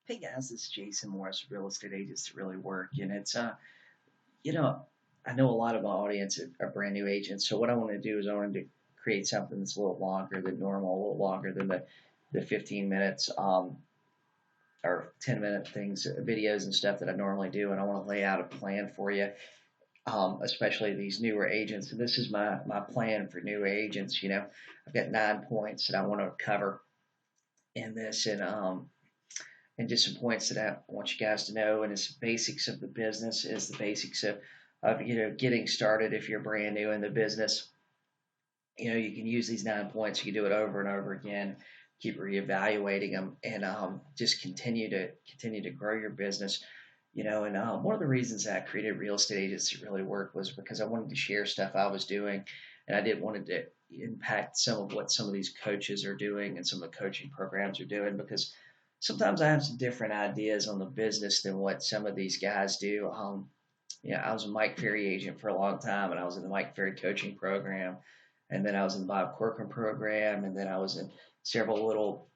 Hey guys, this is Jason Morris, Real Estate Agents That Really Work, and you know, I know a lot of my audience are brand new agents, so what I want to do is I want to create something that's a little longer than normal, a little longer than the 15 minutes, or 10-minute things, videos and stuff that I normally do, and I want to lay out a plan for you, especially these newer agents, and this is my plan for new agents. I've got 9 points that I want to cover in this, and just some points that I want you guys to know. And it's basics of the business, is the basics of getting started if you're brand new in the business. You can use these 9 points. You can do it over and over again. Keep reevaluating them, and just continue to grow your business. And one of the reasons that I created Real Estate Agents That Really Work was because I wanted to share stuff I was doing, and I did wanted to impact some of what some of these coaches are doing and some of the coaching programs are doing, because sometimes I have some different ideas on the business than what some of these guys do. I was a Mike Ferry agent for a long time, and I was in the Mike Ferry coaching program, and then I was in the Bob Corcoran program, and then I was in several little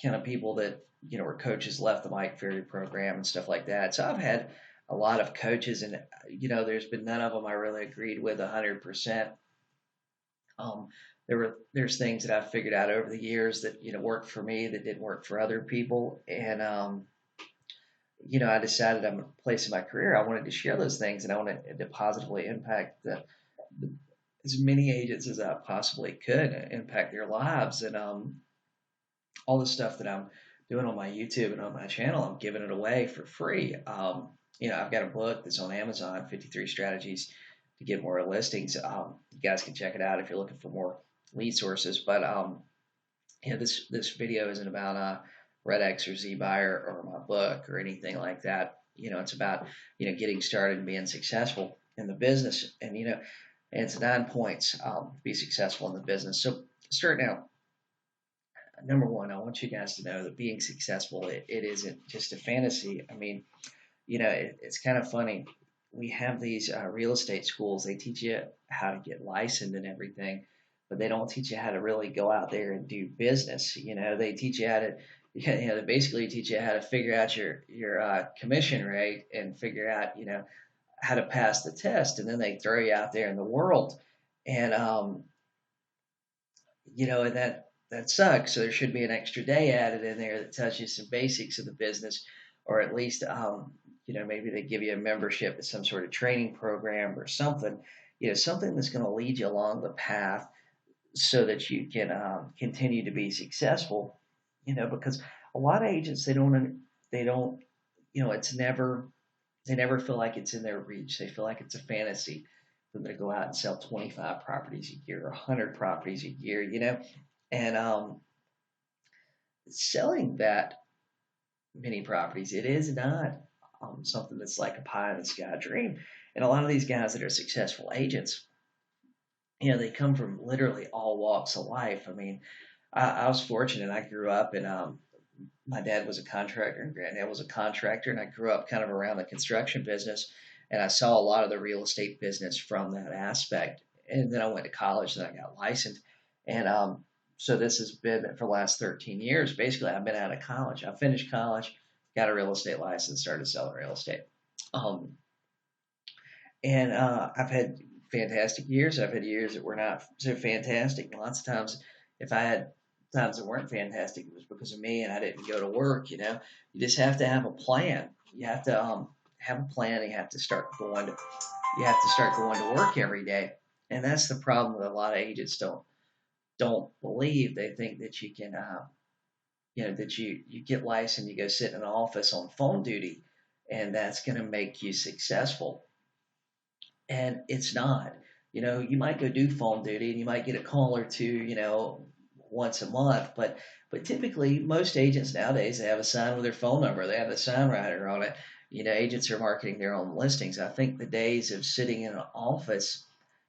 kind of people that were coaches left the Mike Ferry program and stuff like that. So I've had a lot of coaches, and there's been none of them I really agreed with 100%. Um, there's things that I've figured out over the years that worked for me that didn't work for other people, and I decided I'm a place in my career I wanted to share those things, and I wanted to positively impact the as many agents as I possibly could, impact their lives, and all the stuff that I'm doing on my YouTube and on my channel, I'm giving it away for free. I've got a book that's on Amazon, 53 Strategies to Get More Listings. You guys can check it out if you're looking for more lead sources. But this video isn't about Red X or Z Buyer or my book or anything like that. It's about getting started and being successful in the business, and it's 9 points to be successful in the business. So starting out, number one, I want you guys to know that being successful, it isn't just a fantasy. I mean, it's kind of funny. We have these real estate schools. They teach you how to get licensed and everything, but they don't teach you how to really go out there and do business. They teach you how to, they basically teach you how to figure out your commission rate and figure out, how to pass the test, and then they throw you out there in the world, and and that sucks. So there should be an extra day added in there that tells you some basics of the business, or at least maybe they give you a membership at some sort of training program or something, something that's going to lead you along the path so that you can continue to be successful. Because a lot of agents, they don't it's never they never feel like it's in their reach. They feel like it's a fantasy for them to go out and sell 25 properties a year or 100 properties a year, and selling that many properties, it is not something that's like a pie in the sky dream. And a lot of these guys that are successful agents, they come from literally all walks of life. I mean, I was fortunate. I grew up in my dad was a contractor and granddad was a contractor, and I grew up kind of around the construction business, and I saw a lot of the real estate business from that aspect. And then I went to college and I got licensed, and so this has been for the last 13 years. Basically, I've been out of college. I finished college, got a real estate license, started selling real estate, um, and I've had fantastic years. I've had years that were not so fantastic. Lots of times, if I had times that weren't fantastic, it was because of me and I didn't go to work. You just have to have a plan. You have to have a plan. You have to start going to work every day, and that's the problem that a lot of agents don't believe. They think that you can, that you get licensed, you go sit in an office on phone duty, and that's going to make you successful, and it's not. You might go do phone duty and you might get a call or two, once a month, but typically most agents nowadays, they have a sign with their phone number. They have the sign writer on it. Agents are marketing their own listings. I think the days of sitting in an office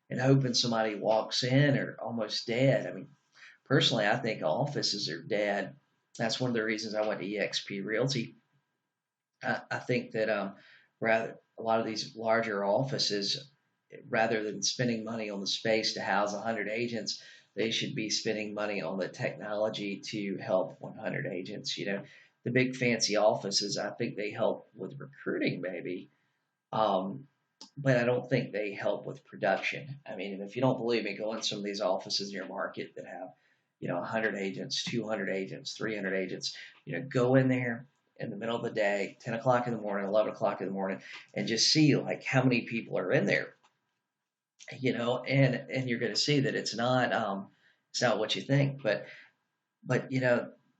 and hoping somebody walks in are almost dead. I mean, personally, I think offices are dead. That's one of the reasons I went to EXP Realty. I think that rather a lot of these larger offices, rather than spending money on the space to house 100 agents, they should be spending money on the technology to help 100 agents. the big fancy offices, I think they help with recruiting maybe, um, but I don't think they help with production. I mean, and if you don't believe me, go in some of these offices in your market that have, 100 agents, 200 agents, 300 agents. Go in there in the middle of the day, 10 o'clock in the morning, 11 o'clock in the morning, and just see like how many people are in there. And you're going to see that it's not what you think, but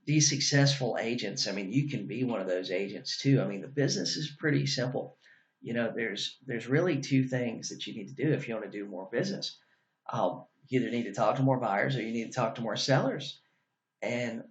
these successful agents, I mean, you can be one of those agents too. I mean, the business is pretty simple. There's really two things that you need to do if you want to do more business. You either need to talk to more buyers or you need to talk to more sellers. And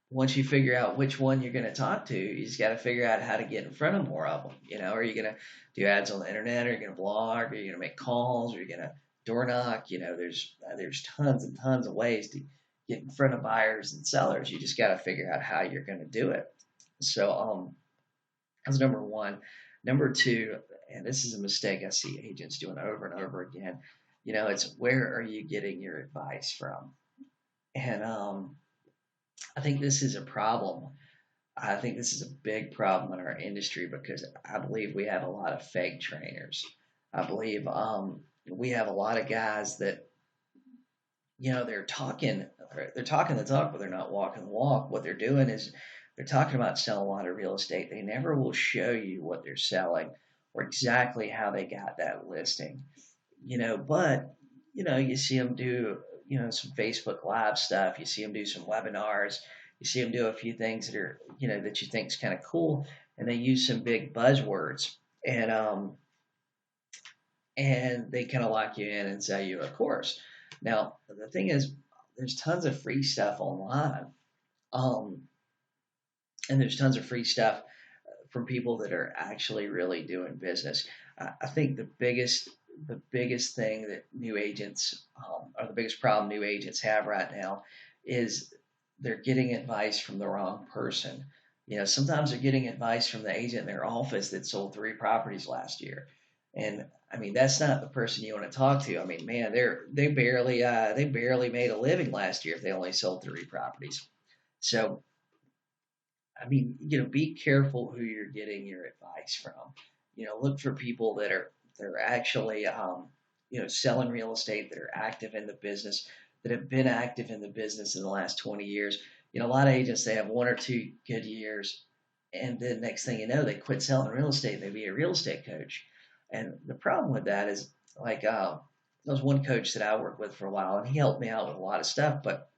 once you figure out which one you're going to talk to, you just got to figure out how to get in front of more of them. Are you going to do ads on the internet? Are you going to blog? Are you going to make calls? Are you going to door knock? There's tons and tons of ways to get in front of buyers and sellers. You just got to figure out how you're going to do it. So that's number one. Number two, and this is a mistake I see agents doing over and over again. It's where are you getting your advice from? And I think this is a problem. I think this is a big problem in our industry because I believe we have a lot of fake trainers. I believe we have a lot of guys that they're talking the talk, but they're not walking the walk. What they're doing is they're talking about selling a lot of real estate. They never will show you what they're selling or exactly how they got that listing. But you see them do some Facebook Live stuff. You see them do some webinars. You see them do a few things that are that you think is kind of cool, and they use some big buzzwords, and they kind of lock you in and sell you a course. Now the thing is, there's tons of free stuff online, um, and there's tons of free stuff from people that are actually really doing business. I think the biggest thing that new agents, or the biggest problem new agents have right now, is they're getting advice from the wrong person. Sometimes they're getting advice from the agent in their office that sold 3 properties last year, and I mean that's not the person you want to talk to. I mean, man, they barely made a living last year if they only sold 3 properties. So I mean, be careful who you're getting your advice from. Look for people that are actually, selling real estate, that are active in the business, that have been active in the business in the last 20 years. A lot of agents, they have 1 or 2 good years, and then next thing you know, they quit selling real estate. They be a real estate coach. And the problem with that is, like, there was one coach that I worked with for a while, and he helped me out with a lot of stuff, but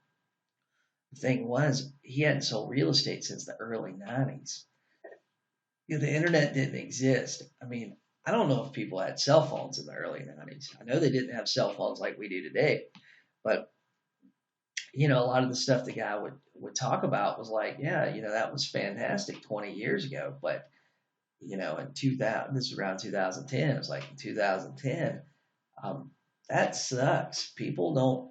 the thing was, he hadn't sold real estate since the early 90s. The internet didn't exist. I mean, I don't know if people had cell phones in the early 90s. I know they didn't have cell phones like we do today, but a lot of the stuff the guy would talk about was like, yeah, that was fantastic 20 years ago, but in 2000, this is around 2010. It was like in 2010, um, that sucks. People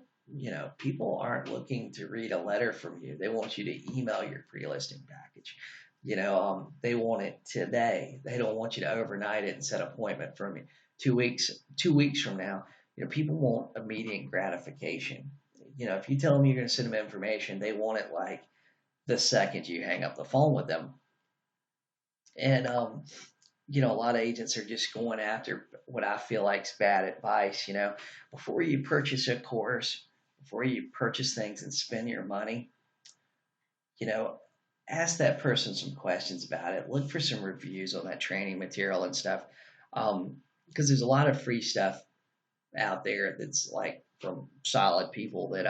aren't looking to read a letter from you. They want you to email your pre-listing package. They want it today. They don't want you to overnight it and set an appointment for me 2 weeks from now. People want immediate gratification. If you tell them you're going to send them information, they want it like the second you hang up the phone with them. And a lot of agents are just going after what I feel like is bad advice. Before you purchase a course, before you purchase things and spend your money, you know, ask that person some questions about it. Look for some reviews on that training material and stuff. Because there's a lot of free stuff out there that's like from solid people that,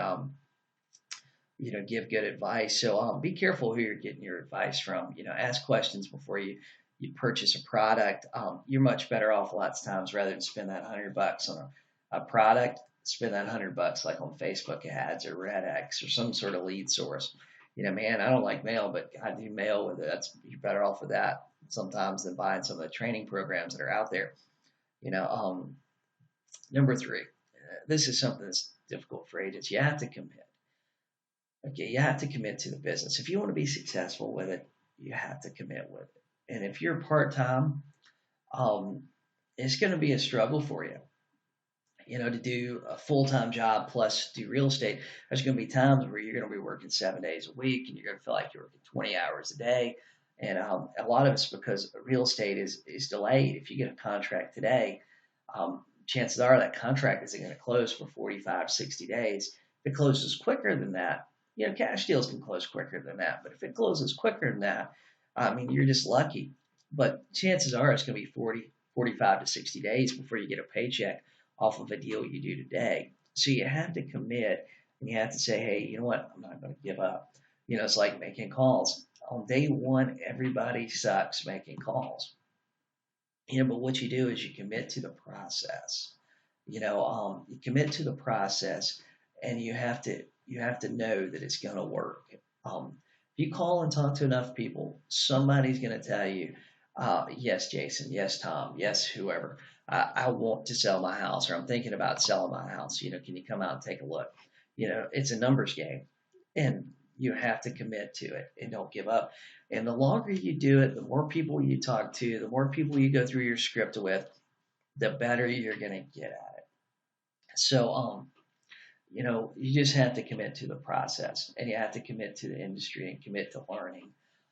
give good advice. So be careful who you're getting your advice from. Ask questions before you purchase a product. You're much better off lots of times rather than spend that $100 on a product. Spend that $100 like on Facebook ads or RedX or some sort of lead source. Man, I don't like mail, but I do mail with it. You're better off with that sometimes than buying some of the training programs that are out there. Number three, this is something that's difficult for agents. You have to commit. Okay, you have to commit to the business. If you want to be successful with it, you have to commit with it. And if you're part time, it's going to be a struggle for you. To do a full-time job plus do real estate, there's going to be times where you're going to be working 7 days a week and you're going to feel like you're working 20 hours a day. And a lot of it's because real estate is delayed. If you get a contract today, chances are that contract isn't going to close for 45, 60 days. If it closes quicker than that, cash deals can close quicker than that. But if it closes quicker than that, I mean, you're just lucky. But chances are it's going to be 40, 45 to 60 days before you get a paycheck off of a deal you do today. So you have to commit and you have to say, hey, you know what? I'm not going to give up. It's like making calls. On day one, everybody sucks making calls. But what you do is you commit to the process. You commit to the process, and you have to know that it's going to work. If you call and talk to enough people, somebody's going to tell you, yes, Jason, yes, Tom, yes, whoever. I want to sell my house, or I'm thinking about selling my house. Can you come out and take a look? It's a numbers game, and you have to commit to it and don't give up. And the longer you do it, the more people you talk to, the more people you go through your script with, the better you're going to get at it. So, you just have to commit to the process, and you have to commit to the industry and commit to learning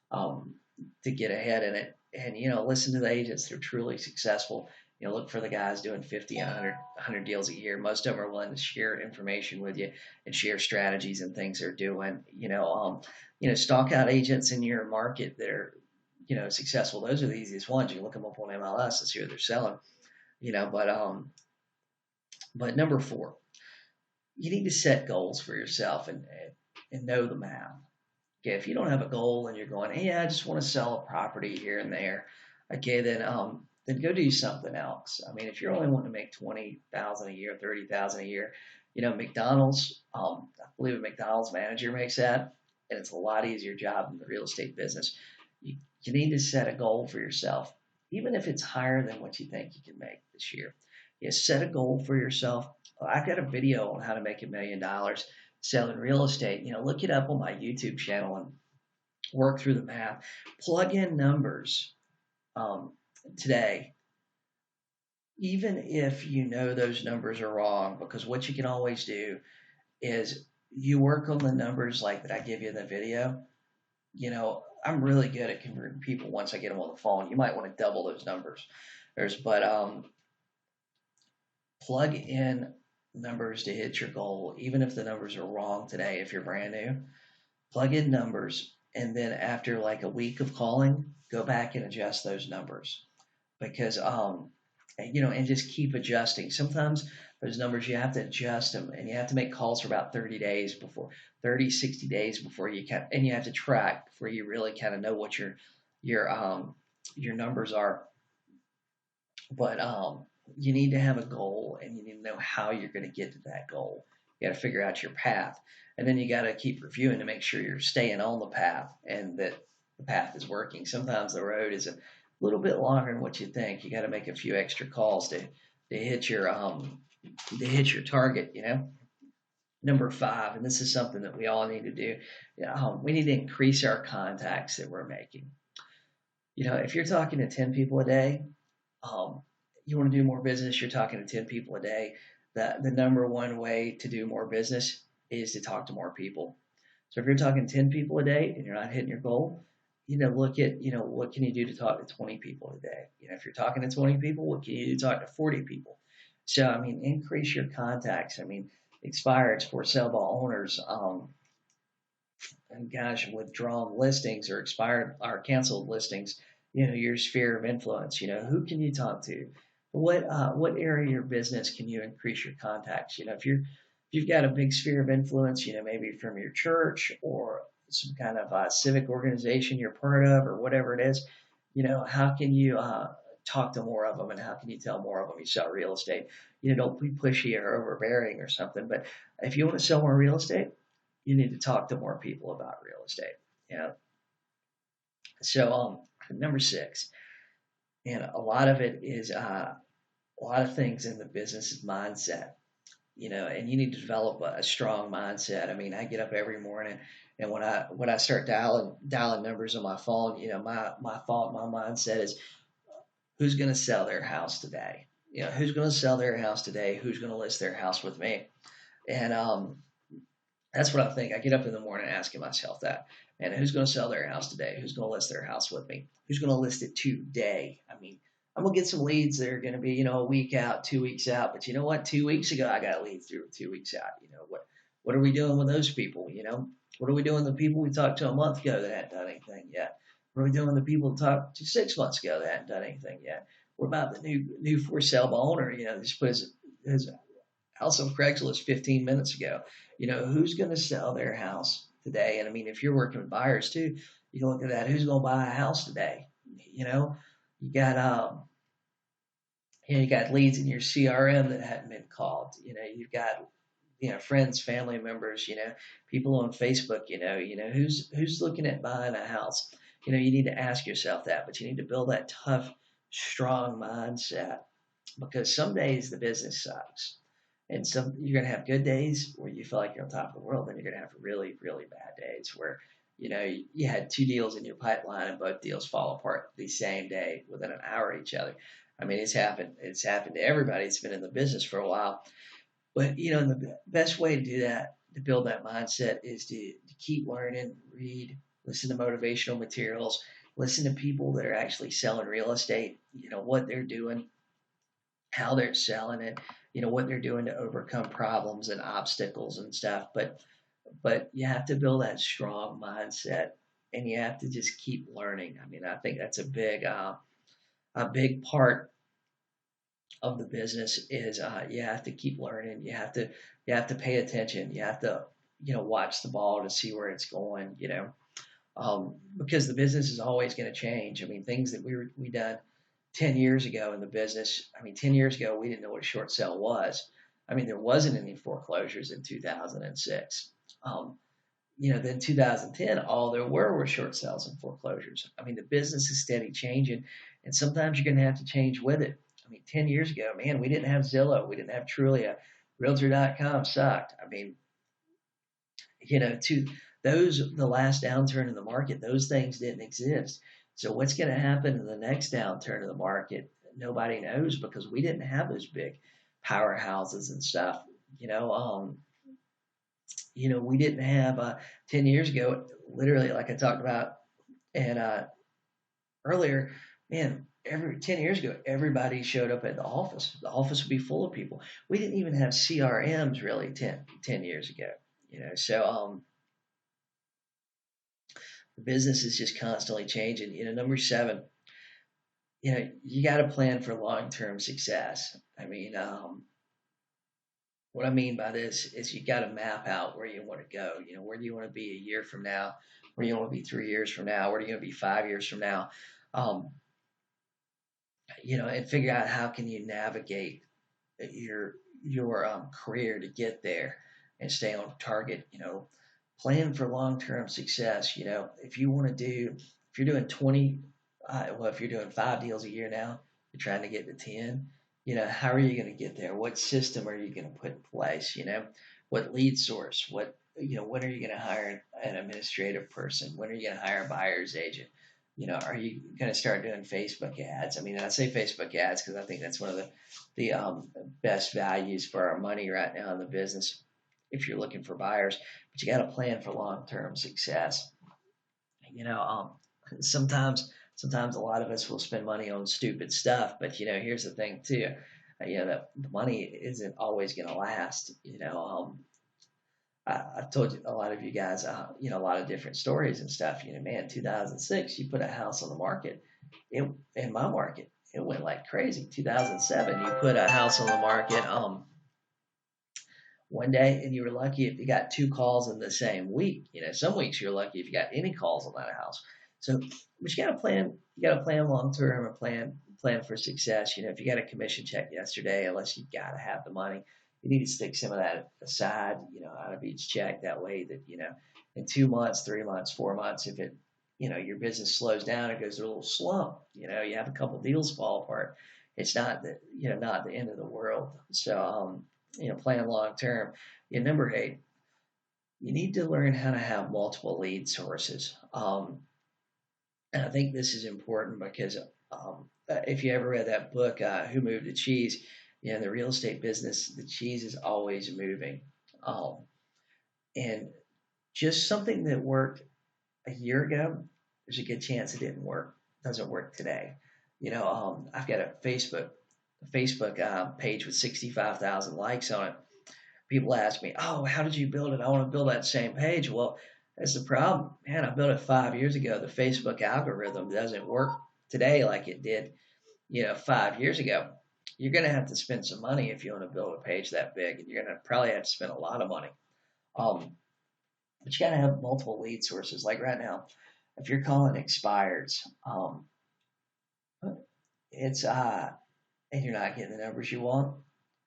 um, to get ahead in it. And listen to the agents that are truly successful. Look for the guys doing 50 and 100 deals a year. Most of them are willing to share information with you and share strategies and things they're doing. Stock out agents in your market that are successful. Those are the easiest ones. You look them up on MLS and see what they're selling. But number four, you need to set goals for yourself and know the math. Okay, if you don't have a goal and you're going, hey, I just want to sell a property here and there, okay, then go do something else. I mean, if you're only wanting to make 20,000 a year, 30,000 a year, McDonald's, I believe a McDonald's manager makes that, and it's a lot easier job than the real estate business. You need to set a goal for yourself, even if it's higher than what you think you can make this year. Set a goal for yourself. I've got a video on how to make $1 million selling real estate. Look it up on my YouTube channel and work through the math. Plug in numbers today, even if you know those numbers are wrong, because what you can always do is you work on the numbers like that I give you in the video. I'm really good at converting people once I get them on the phone. You might want to double those numbers. But plug in numbers to hit your goal, even if the numbers are wrong today. If you're brand new, plug in numbers, and then after like a week of calling, go back and adjust those numbers because and just keep adjusting. Sometimes those numbers you have to adjust them, and you have to make calls for about 30 days before 30, 60 days before you can, and you have to track before you really kind of know what your numbers are. But you need to have a goal, and you need to know how you're going to get to that goal. You got to figure out your path, and then you got to keep reviewing to make sure you're staying on the path and that the path is working. Sometimes the road is a little bit longer than what you think. You got to make a few extra calls to hit your target. Number five, and this is something that we all need to do. We need to increase our contacts that we're making. If you're talking to 10 people a day, you want to do more business, you're talking to 10 people a day. The number one way to do more business is to talk to more people. So if you're talking 10 people a day and you're not hitting your goal, look at, what can you do to talk to 20 people a day? If you're talking to 20 people, what can you do to talk to 40 people? So, increase your contacts. Expired for sale by owners, and gosh, withdrawn listings or expired or canceled listings, your sphere of influence, who can you talk to? What area of your business can you increase your contacts? If you've got a big sphere of influence, maybe from your church or some kind of civic organization you're part of or whatever it is, how can you talk to more of them, and how can you tell more of them you sell real estate? Don't be pushy or overbearing or something, but if you want to sell more real estate, you need to talk to more people about real estate. So number six, and a lot of it is a lot of things in the business is mindset. And you need to develop a strong mindset. I get up every morning, and when I start dialing numbers on my phone, my thought, my mindset is, who's going to sell their house today? Who's going to sell their house today? Who's going to list their house with me? And that's what I think. I get up in the morning asking myself that. And who's going to sell their house today? Who's going to list their house with me? Who's going to list it today? I mean, I'm going to get some leads that are going to be, a week out, 2 weeks out. But you know what? 2 weeks ago, I got leads through 2 weeks out. What are we doing with those people? What are we doing with the people we talked to a month ago that hadn't done anything yet? What are we doing with the people we talked to 6 months ago that hadn't done anything yet? What about the new for sale by owner? Just put his house on Craigslist 15 minutes ago. Who's going to sell their house today? And I mean, if you're working with buyers too, you can look at that. Who's going to buy a house today? You got you got leads in your CRM that hadn't been called. You've got friends, family members. People on Facebook. Who's looking at buying a house. You need to ask yourself that, but you need to build that tough, strong mindset because some days the business sucks. And some you're gonna have good days where you feel like you're on top of the world, and you're gonna have really, really bad days where you had two deals in your pipeline and both deals fall apart the same day within an hour of each other. I mean, it's happened. It's happened to everybody. It's been in the business for a while. But the best way to do that, to build that mindset, is to keep learning, read, listen to motivational materials, listen to people that are actually selling real estate. What they're doing, how they're selling it, what they're doing to overcome problems and obstacles and stuff. But you have to build that strong mindset, and you have to just keep learning. I mean, I think that's a big part of the business is you have to keep learning. You have to pay attention. You have to watch the ball to see where it's going. Because the business is always going to change. I mean, things that we done 10 years ago in the business. I mean, 10 years ago, we didn't know what a short sale was. I mean, there wasn't any foreclosures in 2006. Then 2010, all there were short sales and foreclosures. I mean, the business is steady changing, and sometimes you're going to have to change with it. I mean, 10 years ago, man, we didn't have Zillow. We didn't have Trulia. Realtor.com sucked. I mean, to the last downturn in the market, those things didn't exist. So what's going to happen in the next downturn of the market? Nobody knows because we didn't have those big powerhouses and stuff. We didn't have 10 years ago, literally, like I talked about and earlier, man, 10 years ago, everybody showed up at the office. The office would be full of people. We didn't even have CRMs really 10 years ago. So the business is just constantly changing. Number 7, you got to plan for long-term success. I mean, what I mean by this is you got to map out where you want to go. Where do you want to be a year from now? Where do you want to be 3 years from now? Where do you want to be 5 years from now? Um, and figure out how can you navigate your career to get there and stay on target. Plan for long-term success. If you're doing 20, if you're doing 5 deals a year now, you're trying to get to 10. How are you going to get there? What system are you going to put in place? What lead source? When are you going to hire an administrative person? When are you going to hire a buyer's agent? Are you going to start doing Facebook ads? I mean, I say Facebook ads because I think that's one of the best values for our money right now in the business if you're looking for buyers. But you got to plan for long-term success. Sometimes a lot of us will spend money on stupid stuff, but here's the thing too. That the money isn't always going to last. I've told you a lot of you guys, a lot of different stories and stuff. Man, 2006, you put a house on the market. In my market, it went like crazy. 2007, you put a house on the market one day, and you were lucky if you got 2 calls in the same week. Some weeks you're lucky if you got any calls on that house. So, but you got to plan. You got to plan long term and plan for success. If you got a commission check yesterday, unless you got to have the money, you need to stick some of that aside, out of each check. That way that, in 2 months, 3 months, 4 months, if it, your business slows down, it goes through a little slump, you have a couple deals fall apart. It's not not the end of the world. So, plan long term. Number 8, you need to learn how to have multiple lead sources. And I think this is important because if you ever read that book, Who Moved the Cheese, in the real estate business, the cheese is always moving. And just something that worked a year ago, there's a good chance it didn't work. Doesn't work today. I've got a Facebook page with 65,000 likes on it. People ask me, "Oh, how did you build it? I want to build that same page." Well, that's the problem, man. I built it 5 years ago. The Facebook algorithm doesn't work today like it did, 5 years ago. You're going to have to spend some money if you want to build a page that big, and you're going to probably have to spend a lot of money. But you got to have multiple lead sources. Like right now, if you're calling expireds, it's and you're not getting the numbers you want,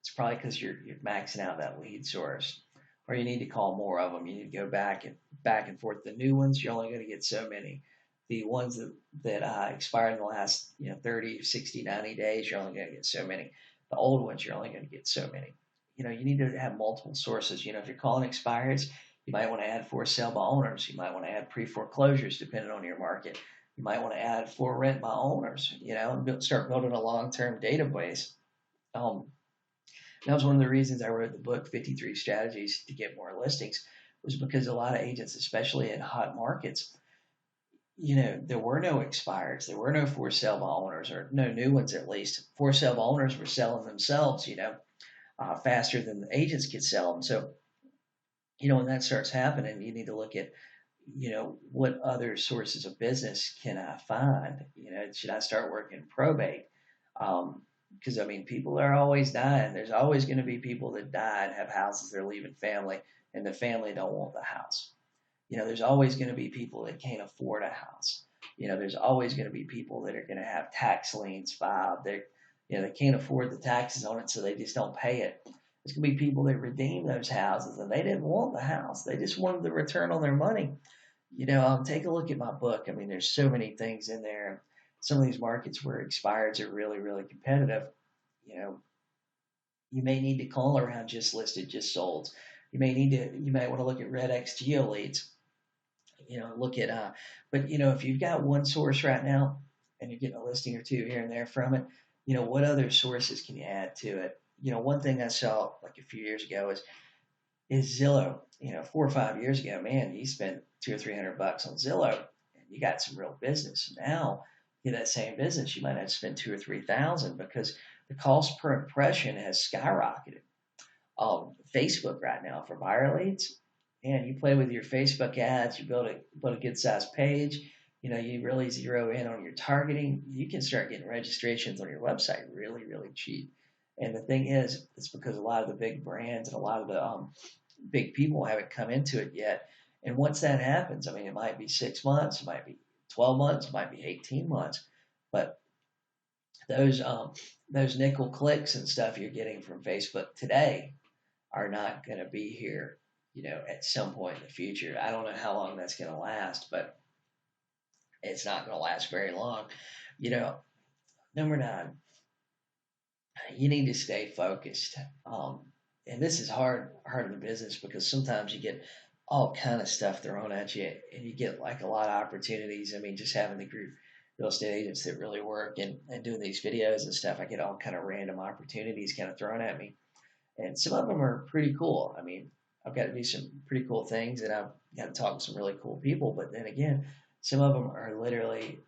it's probably because you're maxing out that lead source, or you need to call more of them. You need to go back and forth. The new ones, you're only going to get so many. The ones that expired in the last 30, 60, 90 days, you're only going to get so many. The old ones, you're only going to get so many. You need to have multiple sources. If you're calling expireds, you might want to add for sale by owners. You might want to add pre-foreclosures depending on your market. You might want to add for rent by owners, and start building a long-term database. That was one of the reasons I wrote the book, 53 Strategies to Get More Listings, was because a lot of agents, especially in hot markets, there were no expires. There were no for sale by owners, or no new ones at least. For sale by owners were selling themselves, faster than the agents could sell them. So, when that starts happening, you need to look at, what other sources of business can I find? Should I start working probate? Because people are always dying. There's always going to be people that die and have houses they're leaving family, and the family don't want the house. There's always going to be people that can't afford a house. There's always going to be people that are going to have tax liens filed. They can't afford the taxes on it, so they just don't pay it. There's going to be people that redeem those houses, and they didn't want the house. They just wanted the return on their money. Take a look at my book. There's so many things in there. Some of these markets where expireds are really, really competitive, you may need to call around just listed, just sold. You might want to look at Red X Geo leads. Look at, but if you've got one source right now and you're getting a listing or two here and there from it, what other sources can you add to it? One thing I saw like a few years ago is Zillow. 4 or 5 years ago, man, you spent $200 or $300 on Zillow, and you got some real business. Now, that same business, you might have to spend 2 or 3,000 because the cost per impression has skyrocketed. Facebook right now for buyer leads, and you play with your Facebook ads, you build a good sized page. You really zero in on your targeting. You can start getting registrations on your website really, really cheap. And the thing is, it's because a lot of the big brands and a lot of the big people haven't come into it yet. And once that happens, it might be 6 months, it might be 12 months, it might be 18 months, but those nickel clicks and stuff you're getting from Facebook today are not going to be here, at some point in the future. I don't know how long that's going to last, but it's not going to last very long. Number 9, you need to stay focused. And this is hard in the business because sometimes you get all kind of stuff thrown at you, and you get like a lot of opportunities. Just having the group real estate agents that really work and doing these videos and stuff, I get all kind of random opportunities kind of thrown at me, and some of them are pretty cool. I've got to do some pretty cool things, and I've got to talk to some really cool people. But then again, some of them are literally,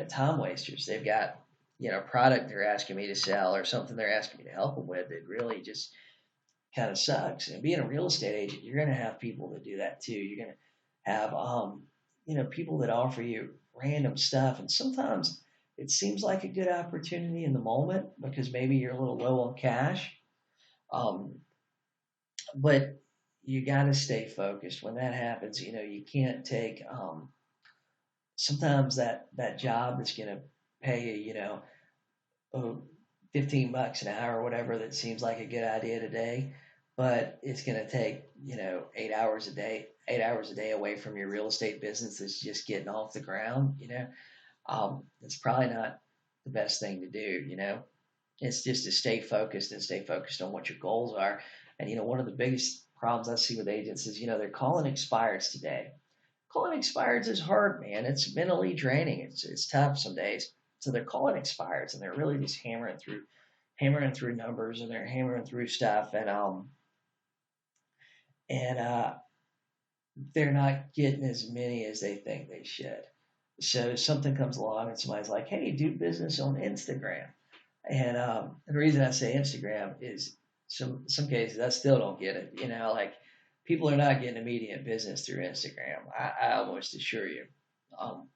time wasters. They've got, a product they're asking me to sell or something they're asking me to help them with. It really just kind of sucks. And being a real estate agent, you're going to have people that do that too. You're going to have, people that offer you random stuff. And sometimes it seems like a good opportunity in the moment because maybe you're a little low on cash. But you got to stay focused. When that happens, you can't take, sometimes that job that's going to pay you, $15 an hour or whatever, that seems like a good idea today, but it's going to take 8 hours a day away from your real estate business that's just getting off the ground. It's probably not the best thing to do. It's just to stay focused and stay focused on what your goals are. And one of the biggest problems I see with agents is they're calling expireds today. Calling expireds is hard, man. It's mentally draining. It's tough some days. So they're calling expireds, and they're really just hammering through numbers, and they're hammering through stuff, and they're not getting as many as they think they should. So something comes along and somebody's like, "Hey, do business on Instagram." And the reason I say Instagram is some cases I still don't get it. Like people are not getting immediate business through Instagram. I almost assure you. Um,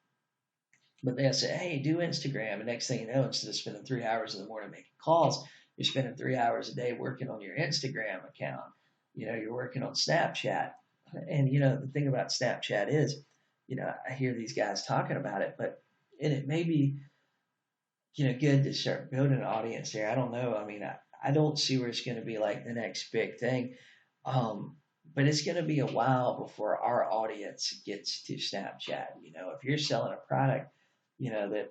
but they'll say, "Hey, do Instagram," and next thing you know, instead of spending 3 hours in the morning making calls, you're spending 3 hours a day working on your Instagram account. You're working on Snapchat, and the thing about Snapchat is, I hear these guys talking about it, and it may be good to start building an audience there. I don't know. I mean, I don't see where it's going to be like the next big thing. Um, but it's going to be a while before our audience gets to Snapchat. If you're selling a product, that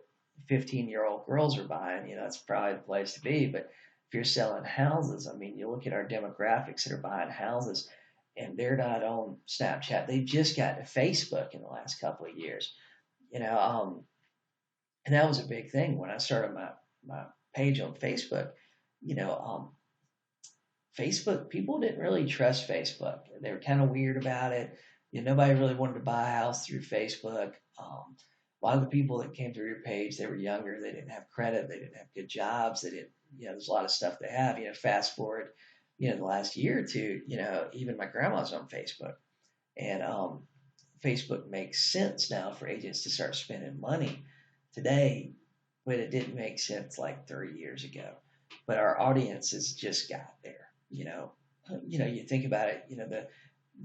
15-year-old girls are buying, it's probably the place to be. But if you're selling houses, I mean, you look at our demographics that are buying houses and they're not on Snapchat. They just got to Facebook in the last couple of years. You know, um, and that was a big thing when I started my page on Facebook. You know, um, Facebook people didn't really trust Facebook. They were kind of weird about it. Nobody really wanted to buy a house through Facebook. A lot of the people that came through your page, they were younger. They didn't have credit. They didn't have good jobs. They didn't. There's a lot of stuff they have. Fast forward, the last year or two. Even my grandma's on Facebook, and Facebook makes sense now for agents to start spending money today, but it didn't make sense like 30 years ago. But our audiences just got there. You think about it.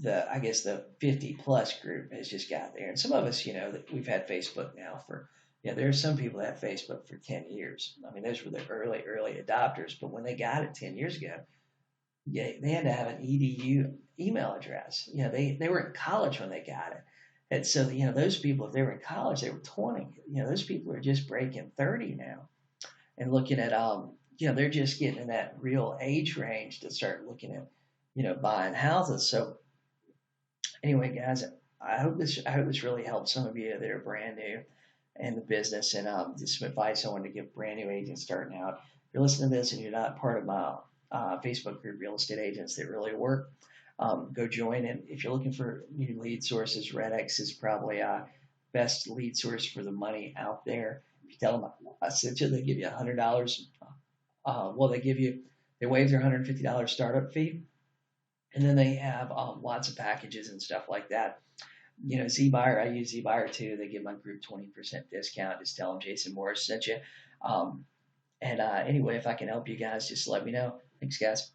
The I guess the 50 plus group has just got there, and some of us, that we've had Facebook now for. There are some people that have Facebook for 10 years. I mean, those were the early adopters, but when they got it 10 years ago, yeah, they had to have an edu email address. They were in college when they got it. And so, those people, if they were in college, they were 20. Those people are just breaking 30 now and looking at, they're just getting in that real age range to start looking at, buying houses. So anyway, guys, I hope this really helps some of you that are brand new in the business. And just some advice I wanted to give brand new agents starting out. If you're listening to this and you're not part of my Facebook group, Real Estate Agents That Really Work, go join. And if you're looking for new lead sources, RedX is probably best lead source for the money out there. If you tell them I sent you, they give you $100. Well, they waive their $150 startup fee, and then they have lots of packages and stuff like that. ZBuyer, I use ZBuyer too. They give my group 20% discount. Just tell them Jason Morris sent you. And anyway, if I can help you guys, just let me know. Thanks, guys.